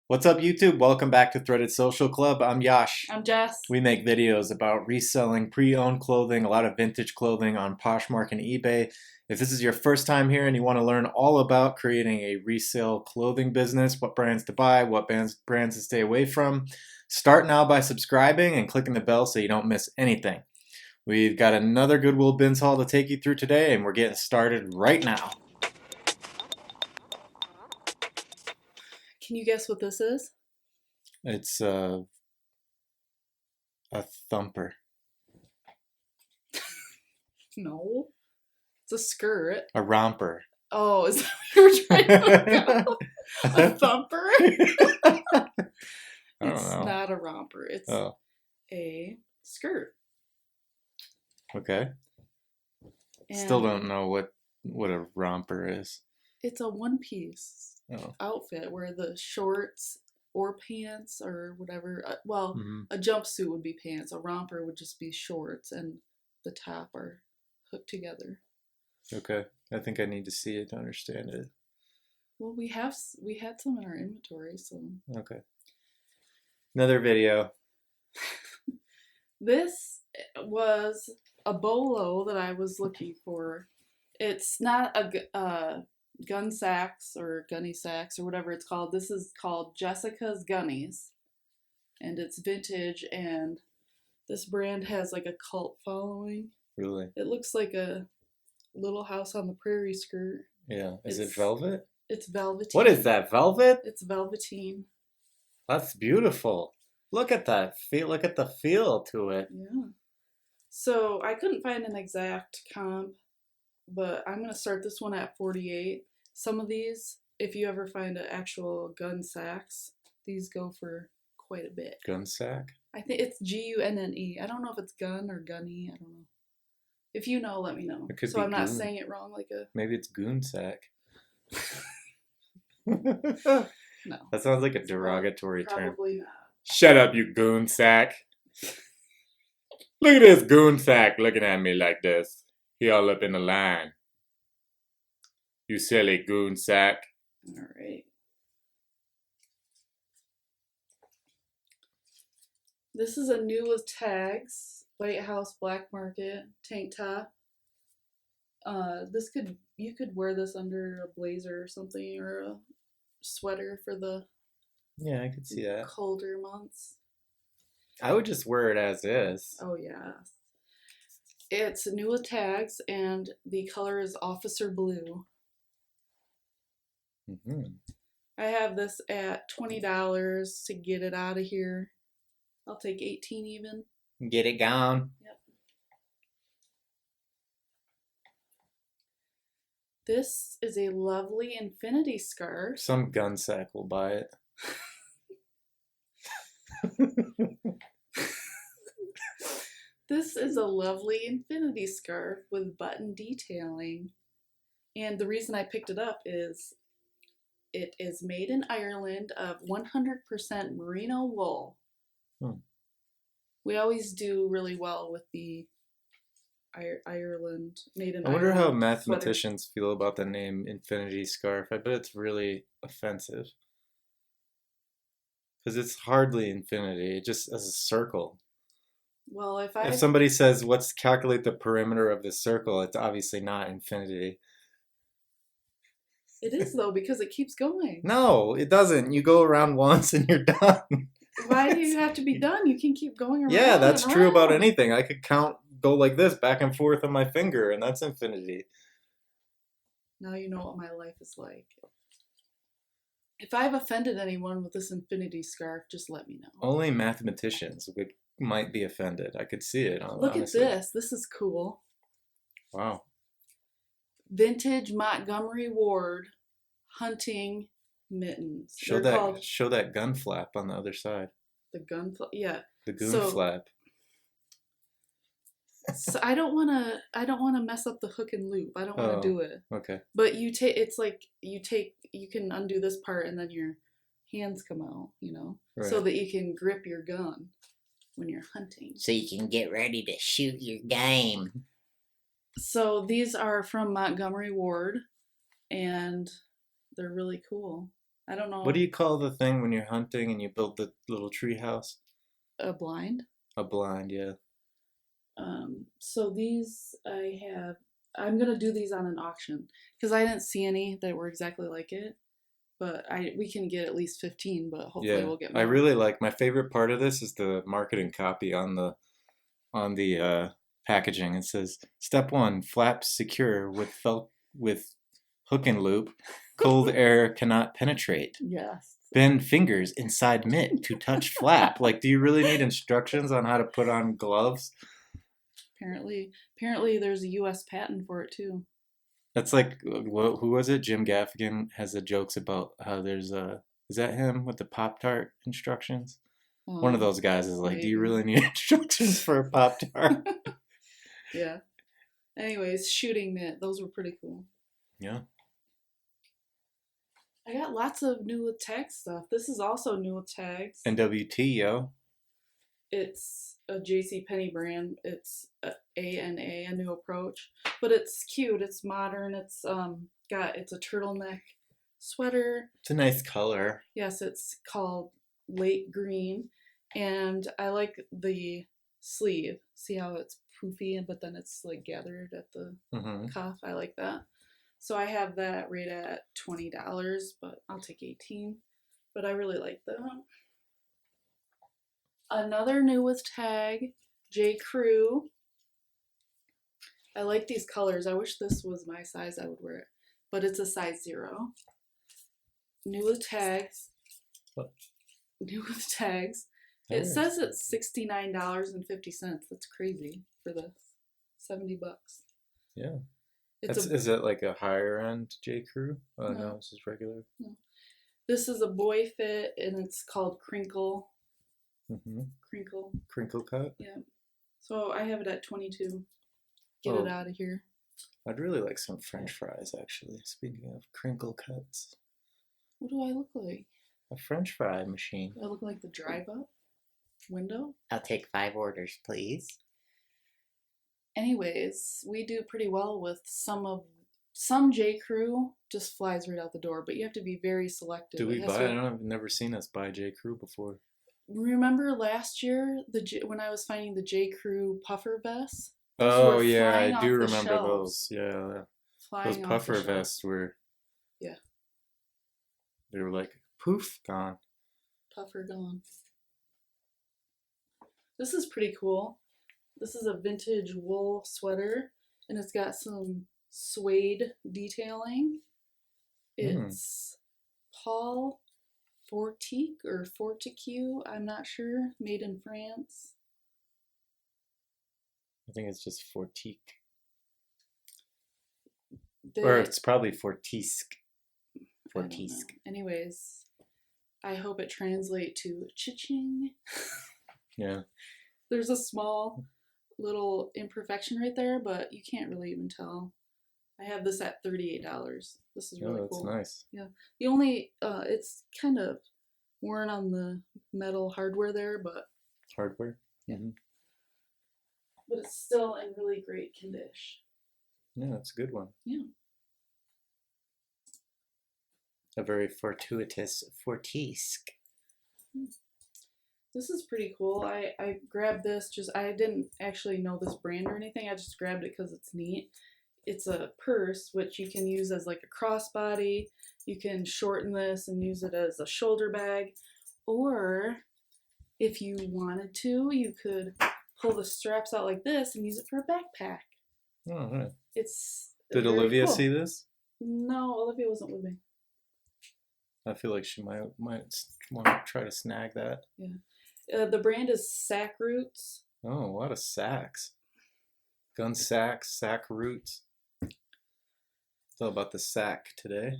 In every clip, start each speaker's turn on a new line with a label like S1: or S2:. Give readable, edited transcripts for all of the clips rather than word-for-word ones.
S1: What's up, YouTube? Welcome back to Threaded Social Club. I'm Yash.
S2: I'm Jess.
S1: We make videos about reselling pre-owned clothing, a lot of vintage clothing on Poshmark and eBay. If this is your first time here and you want to learn all about creating a resale clothing business, what brands to buy, what brands to stay away from, start now by subscribing and clicking the bell so you don't miss anything. We've got another Goodwill Bins haul to take you through today, and we're getting started right now.
S2: Can you guess what this is?
S1: It's a thumper.
S2: No. It's a skirt.
S1: A romper.
S2: Oh, is that what you were trying to look up? A thumper? It's not a romper. It's a skirt.
S1: Okay.
S2: And
S1: still don't know what a romper is.
S2: It's a one-piece outfit where the shorts or pants or whatever, a jumpsuit would be pants, a romper would just be shorts, and the top are hooked together.
S1: Okay. I think I need to see it to understand it.
S2: Well, we had some in our inventory, so.
S1: Okay. Another video.
S2: This was a bolo that I was looking for. It's not a gun sacks or gunny sacks or whatever it's called. This is called Jessica's Gunnies, and it's vintage, and this brand has like a cult following.
S1: Really?
S2: It looks like a Little House on the Prairie skirt.
S1: Yeah. Is it velvet?
S2: It's velveteen.
S1: What is that, velvet?
S2: It's velveteen.
S1: That's beautiful. Look at that feel. Look at the feel to it.
S2: Yeah. So I couldn't find an exact comp, but I'm going to start this one at $48. Some of these, if you ever find an actual gun sacks, these go for quite a bit.
S1: Gun sack?
S2: I think it's Gunne. I don't know if it's gun or gunny. I don't know. If you know, let me know.
S1: It could
S2: so
S1: be
S2: I'm not
S1: goon.
S2: saying it wrong like a...
S1: Maybe it's goon sack.
S2: No.
S1: That sounds like a derogatory term.
S2: Probably not.
S1: Shut up, you goon sack. Look at this goon sack looking at me like this. He all up in the line. You silly goon sack.
S2: All right. This is a new with tags. White House Black Market tank top. You could wear this under a blazer or something, or a sweater for the
S1: I could see that.
S2: Colder months.
S1: I would just wear it as is.
S2: Oh yeah. It's new with tags, and the color is Officer Blue. I have this at $20 to get it out of here. I'll take 18 even.
S1: Get it gone.
S2: Yep. This is a lovely infinity scarf.
S1: Some gun sack will buy it.
S2: This is a lovely infinity scarf with button detailing. And the reason I picked it up is it is made in Ireland of 100% merino wool. We always do really well with the Ireland, made in Ireland.
S1: I wonder how mathematicians feel about the name infinity scarf. I bet it's really offensive. Because it's hardly infinity. It just is a circle.
S2: Well, if
S1: somebody says, "Let's calculate the perimeter of this circle," it's obviously not infinity.
S2: It is, though, because it keeps going.
S1: No, it doesn't. You go around once and you're done.
S2: Why do you have to be done? You can keep going around.
S1: Yeah, that's true about anything. I could go like this, back and forth on my finger, and that's infinity.
S2: Now you know what my life is like. If I've offended anyone with this infinity scarf, just let me know.
S1: Only mathematicians might be offended. I could see it.
S2: Look
S1: honestly.
S2: at this. This is cool.
S1: Wow.
S2: Vintage Montgomery Ward hunting mittens.
S1: Show that gun flap on the other side.
S2: The gun flap, yeah.
S1: The goon flap.
S2: So I don't want to mess up the hook and loop. I don't want to do it.
S1: Okay.
S2: But you can undo this part and then your hands come out,
S1: right.
S2: So that you can grip your gun when you're hunting.
S3: So you can get ready to shoot your game.
S2: So these are from Montgomery Ward, and they're really cool. I don't know.
S1: What do you call the thing when you're hunting and you build the little tree house?
S2: A blind.
S1: A blind, yeah.
S2: So these I'm gonna do these on an auction because I didn't see any that were exactly like it. But we can get at least 15, but hopefully we'll get more.
S1: I really like, my favorite part of this is the marketing copy on the packaging. It says, "Step 1, flaps secure with hook and loop. Cold air cannot penetrate.
S2: Yes.
S1: Bend fingers inside mitt to touch flap." Like, do you really need instructions on how to put on gloves?
S2: Apparently there's a U.S. patent for it too.
S1: That's like, who was it? Jim Gaffigan has the jokes about how there's is that him with the Pop-Tart instructions? One of those guys is like,
S2: maybe.
S1: "Do you really need instructions for a Pop-Tart?"
S2: Yeah. Anyways, shooting mitt. Those were pretty cool.
S1: Yeah.
S2: I got lots of new with tag stuff. This is also new with tags.
S1: NWT, yo.
S2: It's a JCPenney brand. It's A&A, a new approach. But it's cute. It's modern. It's it's a turtleneck sweater.
S1: It's a nice color.
S2: Yes, it's called Lake Green. And I like the sleeve. See how it's poofy, but then it's like gathered at the cuff. I like that. So I have that rate at $20, but I'll take 18. But I really like that. Another new with tag, J. Crew. I like these colors. I wish this was my size. I would wear it, but it's a size 0. New with tags.
S1: What?
S2: New with tags. It says it's $69.50. That's crazy for this. $70.
S1: Yeah. Is it like a higher end J. Crew? Oh no, it's just regular.
S2: No. This is a boy fit and it's called Crinkle.
S1: Crinkle cut?
S2: Yeah. So I have it at 22. Get it out of here.
S1: I'd really like some French fries, actually. Speaking of crinkle cuts.
S2: What do I look like?
S1: A French fry machine.
S2: Do I look like the drive-up window?
S3: I'll take 5 orders, please.
S2: Anyways, we do pretty well with some J. Crew just flies right out the door, but you have to be very selective.
S1: Do we buy? I've never seen us buy J. Crew before.
S2: Remember last year when I was finding the J. Crew puffer vests?
S1: Oh yeah, I do remember those. Yeah, those puffer vests were.
S2: Yeah.
S1: They were like poof, gone.
S2: Puffer gone. This is pretty cool. This is a vintage wool sweater, and it's got some suede detailing. It's Paul Fortique or Fortigue, I'm not sure. Made in France.
S1: I think it's just Fortique. Or it's probably Fortisque. Fortisque.
S2: Anyways, I hope it translates to cha-ching.
S1: Yeah.
S2: There's a small little imperfection right there, but you can't really even tell. I have this at $38. This is really cool.
S1: That's nice.
S2: Yeah. The only, it's kind of worn on the metal hardware there, but.
S1: Hardware?
S2: Yeah. But it's still in really great condition.
S1: Yeah, it's a good one.
S2: Yeah.
S1: A very fortuitous Fortisque.
S2: This is pretty cool. I grabbed this I didn't actually know this brand or anything. I just grabbed it because it's neat. It's a purse, which you can use as like a crossbody. You can shorten this and use it as a shoulder bag. Or if you wanted to, you could pull the straps out like this and use it for a backpack.
S1: Oh, right.
S2: Did
S1: Olivia see this?
S2: No, Olivia wasn't with me.
S1: I feel like she might want to try to snag that.
S2: Yeah. The brand is Sack Roots.
S1: Oh, a lot of sacks. Gun sacks, sack roots. It's all about the sack today.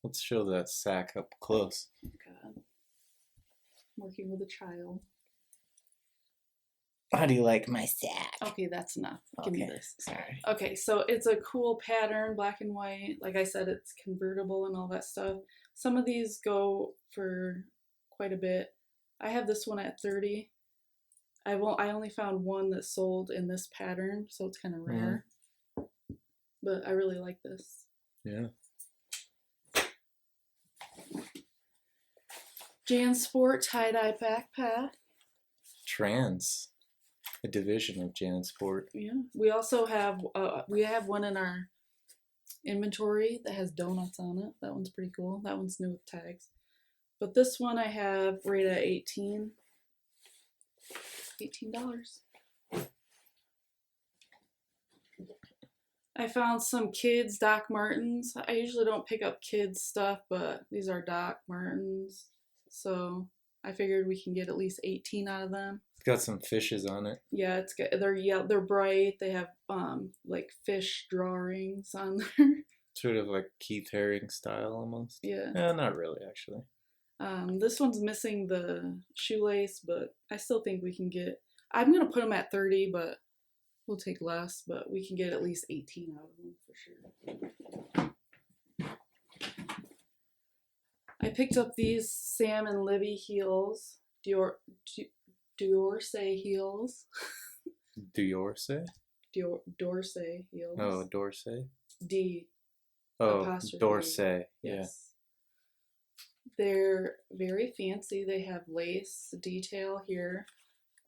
S1: Let's show that sack up close.
S2: God. I'm working with a child.
S3: How do you like my sack?
S2: Okay, that's enough. Give me this.
S3: Sorry.
S2: Okay, so it's a cool pattern, black and white. Like I said, it's convertible and all that stuff. Some of these go for quite a bit. I have this one at $30. I only found one that sold in this pattern, so it's kind of rare. But I really like this.
S1: Yeah.
S2: JanSport tie-dye backpack.
S1: Trans, a division of JanSport.
S2: Yeah. We also have one in our inventory that has donuts on it. That one's pretty cool. That one's new with tags. But this one I have right at $18. I found some kids Doc Martens. I usually don't pick up kids stuff, but these are Doc Martens. So I figured we can get at least 18 out of them.
S1: It's got some fishes on it.
S2: Yeah, it's good. They're bright. They have like fish drawings on there.
S1: Sort of like Keith Haring style almost.
S2: Yeah.
S1: Not really actually.
S2: This one's missing the shoelace, but I still think we can get. I'm gonna put them at 30, but we'll take less. But we can get at least 18 out of them for sure. I picked up these Sam and Libby heels, D'Orsay heels.
S1: D'Orsay?
S2: D'Orsay heels.
S1: Oh, D'Orsay?
S2: D.
S1: Oh,
S2: apostrophe.
S1: D'Orsay. Yeah.
S2: Yes. They're very fancy. They have lace detail here.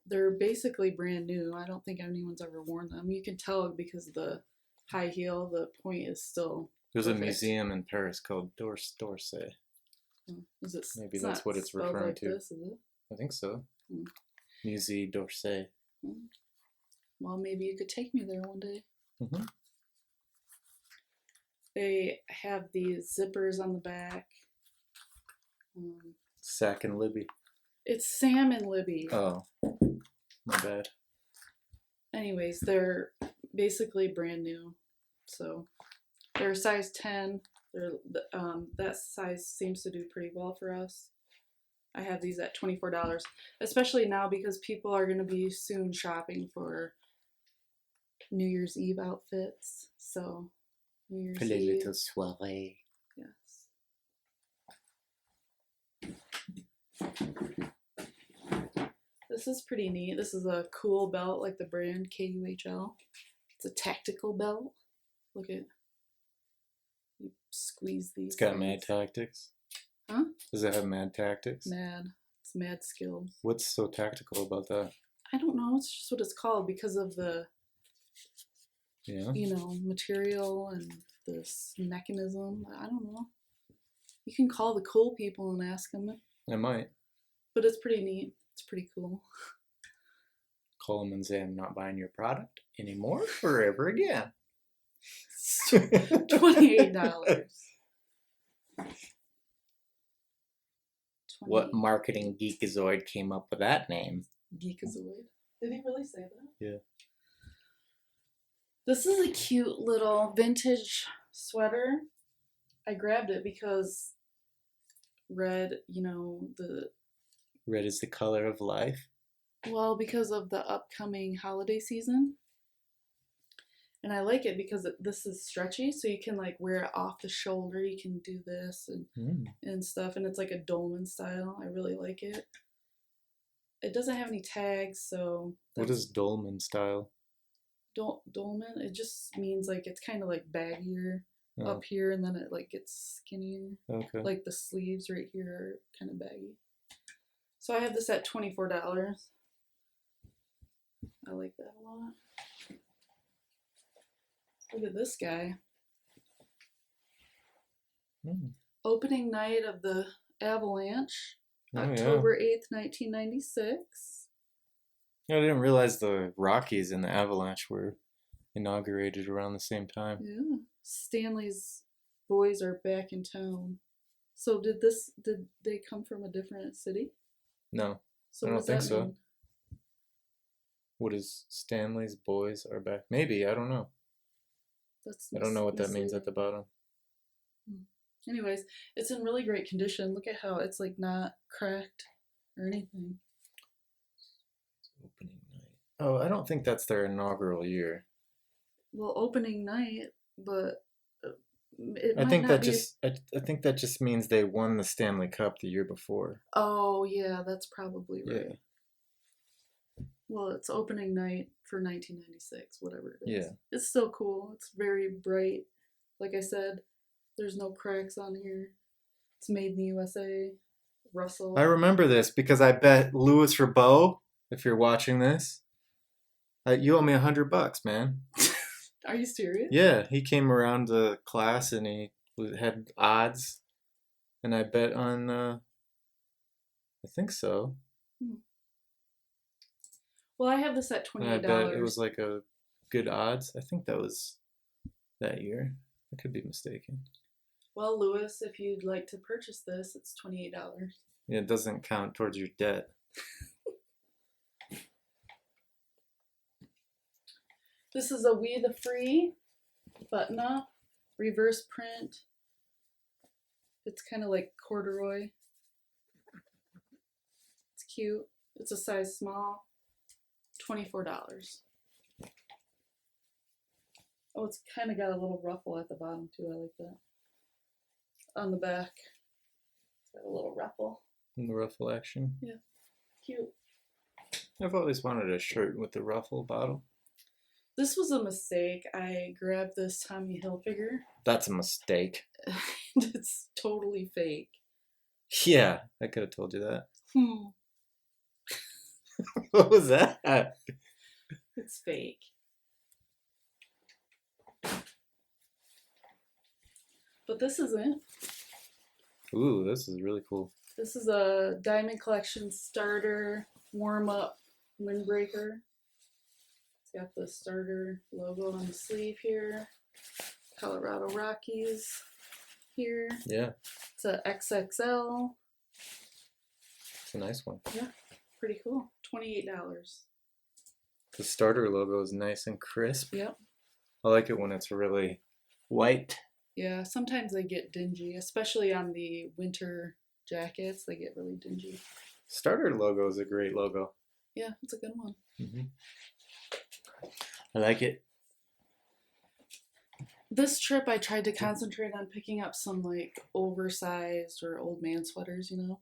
S2: They're basically brand new. I don't think anyone's ever worn them. You can tell because the high heel, the point is still
S1: There's
S2: perfect.
S1: a museum in Paris called D'Orsay.
S2: Is it,
S1: Maybe that's what it's
S2: spelled
S1: referring
S2: like
S1: to.
S2: This, is it?
S1: I think so.
S2: Hmm.
S1: Musée d'Orsay.
S2: Well, maybe you could take me there one day.
S1: Mm-hmm.
S2: They have these zippers on the back.
S1: Sack and Libby.
S2: It's Sam and Libby.
S1: Oh, my bad.
S2: Anyways, they're basically brand new. So they're size 10. That size seems to do pretty well for us. I have these at $24, especially now because people are going to be soon shopping for New Year's Eve outfits. So New Year's
S3: For les
S2: Eve.
S3: little soirées.
S2: Yes. This is pretty neat. This is a cool belt, like the brand KUHL. It's a tactical belt. Look at, you squeeze these.
S1: It's got
S2: things.
S1: mad tactics.
S2: Huh?
S1: Does it have mad tactics?
S2: Mad. It's mad skills.
S1: What's so tactical about that?
S2: I don't know. It's just what it's called because of the,
S1: Yeah.
S2: material and this mechanism. I don't know. You can call the cool people and ask them.
S1: I might
S2: But it's pretty neat. It's pretty cool.
S1: call them and say I'm not buying your product anymore forever again.
S2: $28.
S3: What marketing geekazoid came up with that name?
S2: Geekazoid. Did he really say that?
S1: Yeah.
S2: This is a cute little vintage sweater. I grabbed it because red,
S1: Red is the color of life.
S2: because of the upcoming holiday season. And I like it because this is stretchy, so you can like wear it off the shoulder. You can do this and stuff, and it's like a dolman style. I really like it. It doesn't have any tags, so
S1: What is dolman style?
S2: dolman? It just means like it's kind of like baggier up here, and then it like gets skinnier.
S1: Okay.
S2: Like the sleeves right here are kind of baggy. So I have this at $24. I like that a lot. Look at this guy. Opening night of the Avalanche, October 8th, 1996.
S1: I didn't realize the Rockies and the Avalanche were inaugurated around the same time.
S2: Yeah. Stanley's boys are back in town. So did they come from a different city?
S1: No,
S2: So
S1: I
S2: what
S1: don't
S2: does
S1: think
S2: that
S1: so.
S2: mean?
S1: What is Stanley's boys are back? Maybe, I don't know. I don't know what that means at the bottom.
S2: Anyways, it's in really great condition. Look at how it's like not cracked or anything.
S1: Opening night. Oh, I don't think that's their inaugural year.
S2: Well, opening night, but it
S1: I
S2: might
S1: think
S2: not
S1: that
S2: be...
S1: just I think that just means they won the Stanley Cup the year before.
S2: Oh yeah, that's probably right.
S1: Yeah.
S2: Well, it's opening night for 1996, whatever it is.
S1: Yeah.
S2: It's still cool. It's very bright. Like I said, There's no cracks on here. It's made in the USA. Russell.
S1: I remember this because I bet Louis Rabot, if you're watching this, you owe me $100, man.
S2: Are you serious?
S1: Yeah, he came around to class and he had odds, and I bet on. I think so.
S2: Well, I have this at $28.
S1: And I bet it was like a good odds. I think that was that year. I could be mistaken.
S2: Well, Louis, if you'd like to purchase this, it's $28.
S1: Yeah, it doesn't count towards your debt.
S2: This is a We the Free button-up, reverse print. It's kind of like corduroy. It's cute. It's a size small. $24. Oh, it's kind of got a little ruffle at the bottom too. I like that. On the back, it's got a little ruffle.
S1: In the ruffle action.
S2: Yeah, cute.
S1: I've always wanted a shirt with the ruffle bottom.
S2: This was a mistake. I grabbed this Tommy Hilfiger.
S1: That's a mistake.
S2: And it's totally fake.
S1: Yeah, I could have told you that. What was that?
S2: It's fake. But this isn't.
S1: Ooh, this is really cool.
S2: This is a Diamond Collection starter warm-up windbreaker. It's got the starter logo on the sleeve here. Colorado Rockies here.
S1: Yeah,
S2: It's a XXL.
S1: it's a nice one.
S2: Yeah, pretty cool. $28.
S1: The starter logo is nice and crisp.
S2: Yep.
S1: I like it when it's really white.
S2: Yeah, sometimes they get dingy, especially on the winter jackets. They get really dingy.
S1: Starter logo is a great logo.
S2: Yeah, it's a good one.
S1: Mm-hmm. I like it.
S2: This trip, I tried to concentrate on picking up some like oversized or old man sweaters, you know?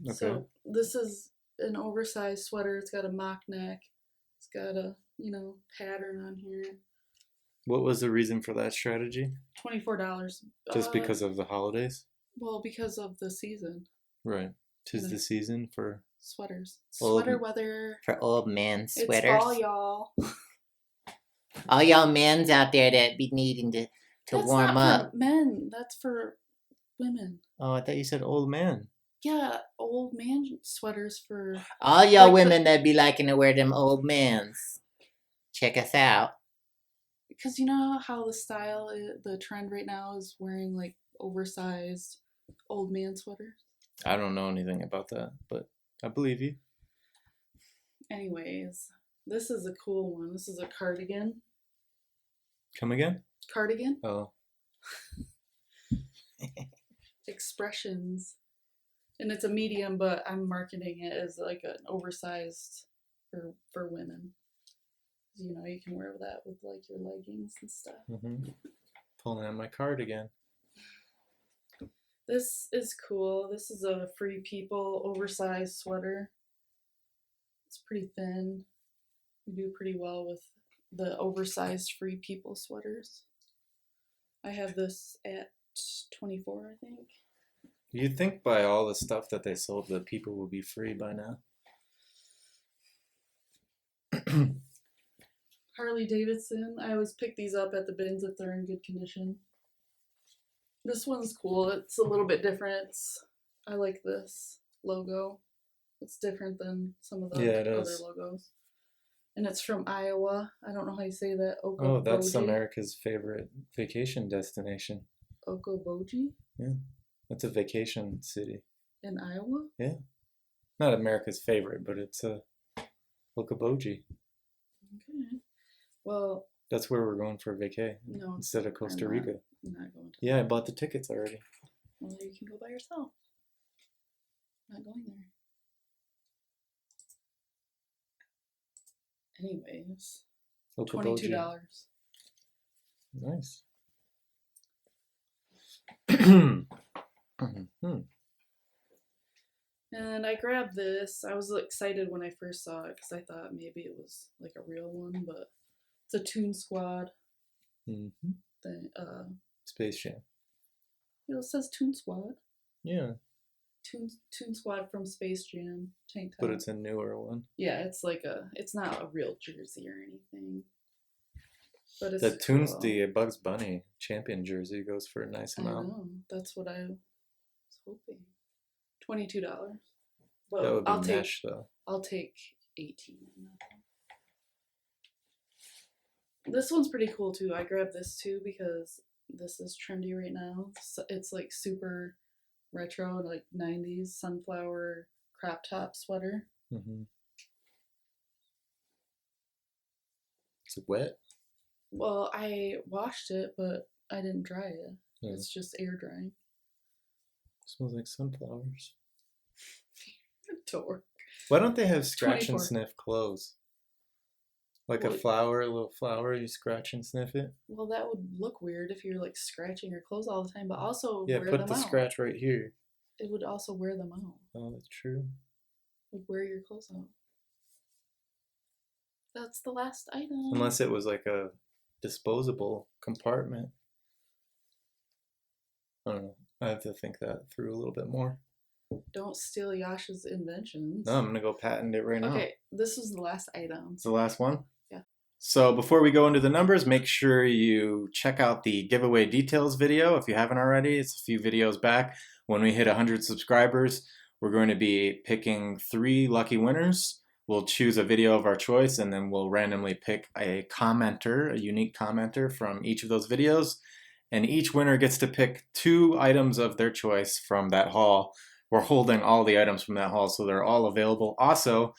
S1: Okay.
S2: So this is an oversized sweater. It's got a mock neck. It's got a, pattern on here.
S1: What was the reason for that strategy?
S2: $24.
S1: Just because of the holidays?
S2: Well, because of the season.
S1: Right. 'Tis the season for
S2: Sweaters.
S3: Old-
S2: Sweater weather.
S3: For old man
S2: It's
S3: sweaters.
S2: fall, y'all.
S3: All y'all men's out there that be needing to
S2: That's
S3: warm
S2: not
S3: up.
S2: for men. That's for women.
S1: Oh, I thought you said old man.
S2: Yeah, old man sweaters for.
S3: All y'all
S2: Like
S3: women that be liking to wear them old men's. Check us out.
S2: Because you know how the trend right now is wearing like oversized old man sweaters?
S1: I don't know anything about that, but I believe you.
S2: Anyways, this is a cool one. This is a cardigan.
S1: Come again?
S2: Cardigan?
S1: Oh.
S2: Expressions. And it's a medium, but I'm marketing it as like an oversized for women. You know, you can wear that with like your leggings and stuff.
S1: Mm-hmm. Pulling out my card again.
S2: This is cool. This is a Free People oversized sweater. It's pretty thin. We do pretty well with the oversized Free People sweaters. I have this at 24, I think.
S1: You'd think by all the stuff that they sold that people would be free by now.
S2: Harley Davidson. I always pick these up at the bins if they're in good condition. This one's cool. It's a little bit different. I like this logo. It's different than some of the other logos. And it's from Iowa. I don't know how you say that.
S1: Oh, that's America's favorite vacation destination.
S2: Okoboji?
S1: Yeah. That's a vacation city.
S2: In Iowa?
S1: Yeah. Not America's favorite, but it's a Okoboji.
S2: Okay. Well,
S1: that's where we're going for vacay.
S2: No.
S1: Instead of Costa Rica.
S2: I'm not going to.
S1: Yeah, I bought the tickets already.
S2: Well, you can go by yourself. I'm not going there. Anyways.
S1: Okoboji.
S2: $22.
S1: Nice.
S2: And I grabbed this. I was excited when I first saw it because I thought maybe it was like a real one, but it's a Toon Squad.
S1: Mm-hmm.
S2: Thing,
S1: Space Jam.
S2: It says Toon Squad.
S1: Yeah,
S2: Toon Squad from Space Jam tank top.
S1: but it's a newer one.
S2: Yeah, it's like it's not a real jersey or anything. But it's
S1: The Toons,
S2: cool.
S1: the Bugs Bunny champion jersey goes for a nice
S2: I
S1: amount.
S2: know. That's what I was hoping. $22.
S1: That
S2: Well,
S1: would be mesh though.
S2: I'll take 18 on that one. This one's pretty cool too. I grabbed this too because this is trendy right now. It's like super retro, like 90s sunflower crop top sweater.
S1: Mm-hmm. Is it wet?
S2: Well, I washed it, but I didn't dry it.
S1: Yeah.
S2: It's just air drying.
S1: Smells like sunflowers.
S2: Dork.
S1: Why don't they have scratch
S2: 24.
S1: and sniff clothes? Like
S2: Well,
S1: a flower, a little flower, you scratch and sniff it?
S2: Well, that would look weird if you're like scratching your clothes all the time, but also
S1: Yeah,
S2: wear
S1: put
S2: them
S1: the
S2: out.
S1: scratch right here.
S2: It would also wear them out.
S1: Oh, that's true.
S2: Would wear your clothes out. That's the last item.
S1: Unless it was like a disposable compartment. I don't know. I have to think that through a little bit more.
S2: Don't steal Yasha's inventions.
S1: No, I'm going to go patent it right now.
S2: Okay, this is the last item.
S1: It's the last one?
S2: Yeah.
S1: So before we go into the numbers, make sure you check out the giveaway details video if you haven't already. It's a few videos back. When we hit 100 subscribers, we're going to be picking 3 lucky winners. We'll choose a video of our choice, and then we'll randomly pick a commenter, a unique commenter from each of those videos. And each winner gets to pick 2 items of their choice from that haul. We're holding all the items from that haul, so they're all available. Also,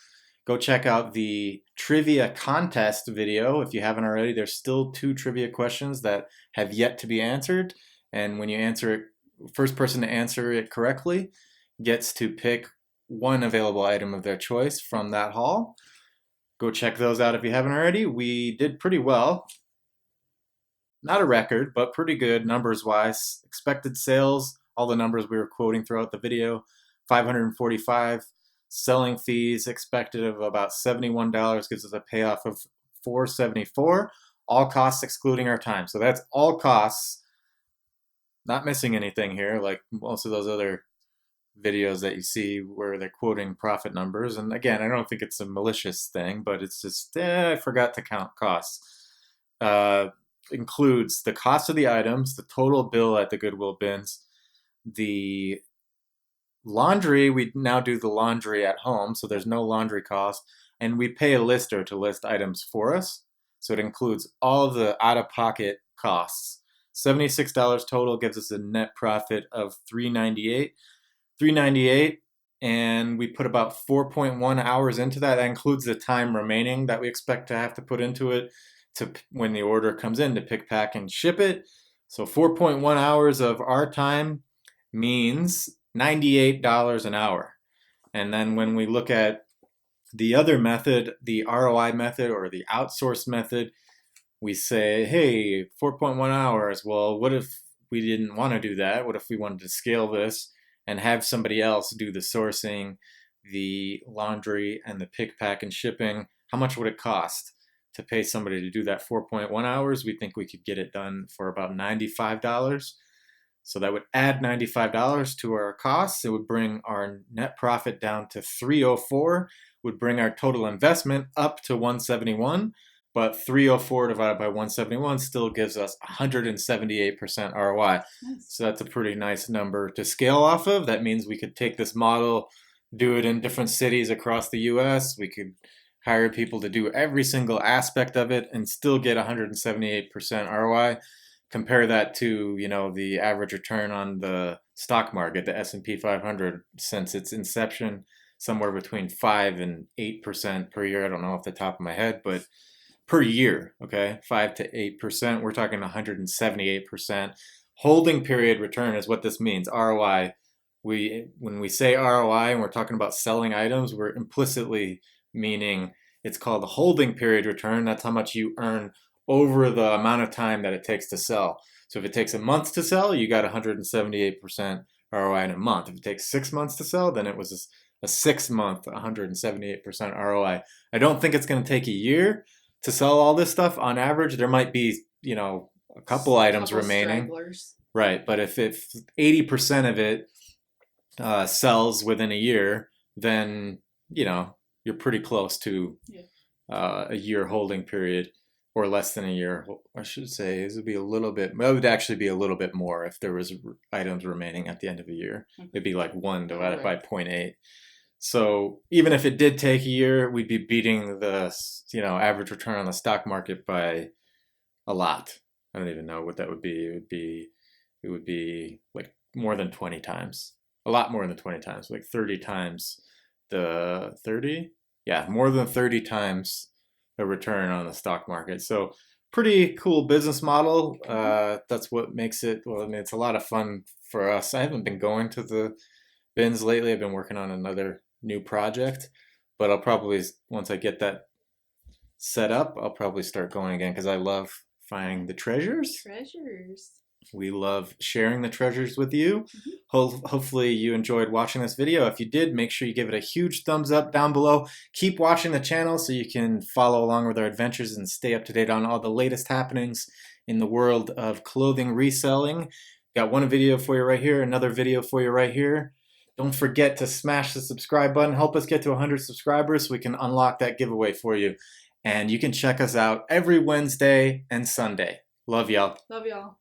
S1: go check out the trivia contest video. If you haven't already, there's still 2 trivia questions that have yet to be answered. And when you answer it, first person to answer it correctly gets to pick 1 available item of their choice from that haul. Go check those out if you haven't already. We did pretty well. Not a record, but pretty good numbers-wise. Expected sales, all the numbers we were quoting throughout the video, 545. Selling fees expected of about $71 gives us a payoff of $474. All costs excluding our time. So that's all costs. Not missing anything here, like most of those other videos that you see where they're quoting profit numbers. And again, I don't think it's a malicious thing, but it's just, I forgot to count costs. Includes the cost of the items, the total bill at the Goodwill bins, the laundry. We now do the laundry at home, so there's no laundry cost, and we pay a lister to list items for us. So it includes all of the out-of-pocket costs. $76 total gives us a net profit of $398, and we put about 4.1 hours into that. That includes the time remaining that we expect to have to put into it to when the order comes in to pick, pack, and ship it. So 4.1 hours of our time means $98 an hour. And then when we look at the other method, the ROI method or the outsourced method, we say, hey, 4.1 hours. Well, what if we didn't want to do that? What if we wanted to scale this and have somebody else do the sourcing, the laundry, and the pick, pack, and shipping? How much would it cost to pay somebody to do that 4.1 hours? We think we could get it done for about $95. So that would add $95 to our costs. It would bring our net profit down to $304, would bring our total investment up to $171, but $304 divided by $171 still gives us 178% ROI.
S2: Nice.
S1: So that's a pretty nice number to scale off of. That means we could take this model, do it in different cities across the US. We could hire people to do every single aspect of it and still get 178% ROI. Compare that to, the average return on the stock market, the S&P 500, since its inception, somewhere between 5 and 8% per year. I don't know off the top of my head, but per year, okay, 5 to 8%. We're talking 178%. Holding period return is what this means. ROI. When we say ROI and we're talking about selling items, we're implicitly meaning it's called a holding period return. That's how much you earn over the amount of time that it takes to sell. So if it takes a month to sell, you got 178% ROI in a month. If it takes 6 months to sell, then it was a 6-month 178% ROI. I don't think it's going to take a year to sell all this stuff on average. There might be, a couple items remaining.
S2: Stragglers.
S1: Right, but if 80% of it sells within a year, then you're pretty close to
S2: Yeah.
S1: a year holding period, or less than a year. I should say this would be a little bit. It would actually be a little bit more if there was items remaining at the end of a year. It'd be like 1 divided by 0.8. So even if it did take a year, we'd be beating the average return on the stock market by a lot. I don't even know what that would be. It would be like more than 20 times. A lot more than 20 times, like 30 times the 30? Yeah, more than 30 times the return on the stock market. So pretty cool business model. That's what makes it, well, I mean, it's a lot of fun for us. I haven't been going to the bins lately. I've been working on another new project, but I'll probably, once I get that set up, I'll probably start going again because I love finding the treasures.
S2: Treasures.
S1: We love sharing the treasures with you. Hopefully you enjoyed watching this video. If you did, make sure you give it a huge thumbs up down below. Keep watching the channel so you can follow along with our adventures and stay up to date on all the latest happenings in the world of clothing reselling. Got one video for you right here, another video for you right here. Don't forget to smash the subscribe button. Help us get to 100 subscribers so we can unlock that giveaway for you. And you can check us out every Wednesday and Sunday. Love y'all.
S2: Love y'all.